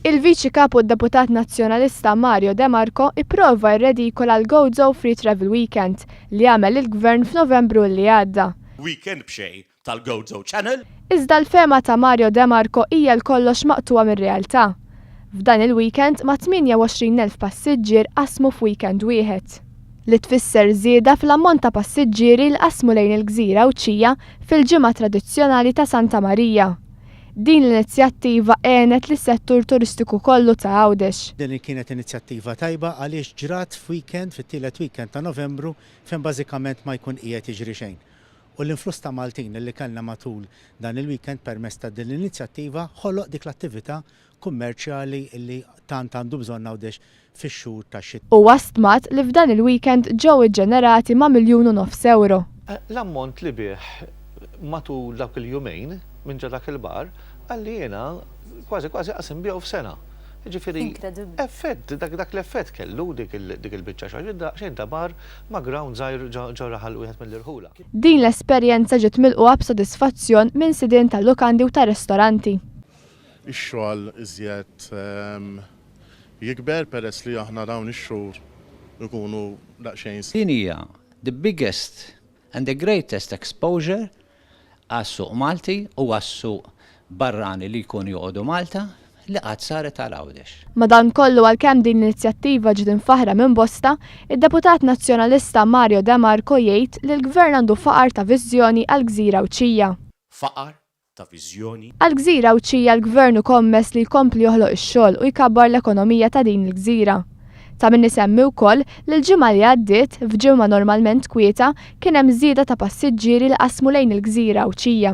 Il-Viċi Kapu d-Deputat Nazzjonalista Mario De Marco ipprova jredikola l-Gozo Free Travel Weekend li għamel il-Gvern f'Novembru li għadda. Weekend b'xej tal-Gozo Channel. Iżda l-fema ta' Mario De Marco hija l-kollox maqtuwa mir-realtà. F'dan il-weekend ma' 28,000 passiġġier qasmu f'weekend wieħed. Li tfisser żieda fl-ammont ta' passiġġieri li qasmu lejn il-Gżira Uċija fil-ġimgħa tradizzjonali ta' Santa Marija. Din l-inizjattiva għenet li settur turistiku kollu ta' Għawdex. Din kienet inizjattiva tajba għaliex ġrat f'weekend fit-tielet weekend ta' Novembru fejn bażikament ma jkun qiegħed jiġri xejn. U l-influss ta' Maltin li kellna matul dan il-weekend permezz ta' din l-inizjattiva ħoloq dik l-attività kummerċjali li tant għandu bżonn Għawdex fix-xhur tax-xita. U wastmat li f'dan il-weekend ġew iġġenerati ma' €1,500,000 euro. L-ammont li bih matul dak il-jumejn minn ġa dak il-bar, għalli jena kważi qasim biegħu f'sena. Ġifieri effett, dak l-effett kellu dik il-biċċa xejn ta' bar ma' ground żgħir ġew raħal wieħed mill-irħula. Din l-esperjenza ġiet milquha b'sodisfazzjon minn sidien ta' lukandi u ta' ristoranti. Ix-xogħol iżjed jikber peress li aħna dawn ix-xhur ikunu daqsxejn. Din hija the biggest and the greatest exposure għas-suq Malti u għas-suq barrani li jkun joqogħdu Malta li qatt saret għal Għawdex. Madankollu għalkemm din l-inizjattiva ġiet infaħra minn bosta, id-Deputat Nazzjonalista Mario De Marco jgħid li l-Gvern għandu faqar ta' viżjoni għall-Gżira Uċija. Faqar ta' viżjoni. Għall-Gżira Uċija l-Gvern kommess li jkompli joħloq ix-xogħol u jkabbar l-ekonomija ta' din il-gżira. Ta' min nisemmi wkoll li l-ġimgħa li għaddiet f'ġimgħa normalment kwieta kien hemm żieda ta' passiġġieri li qasmu lejn il-Gżira Uċija.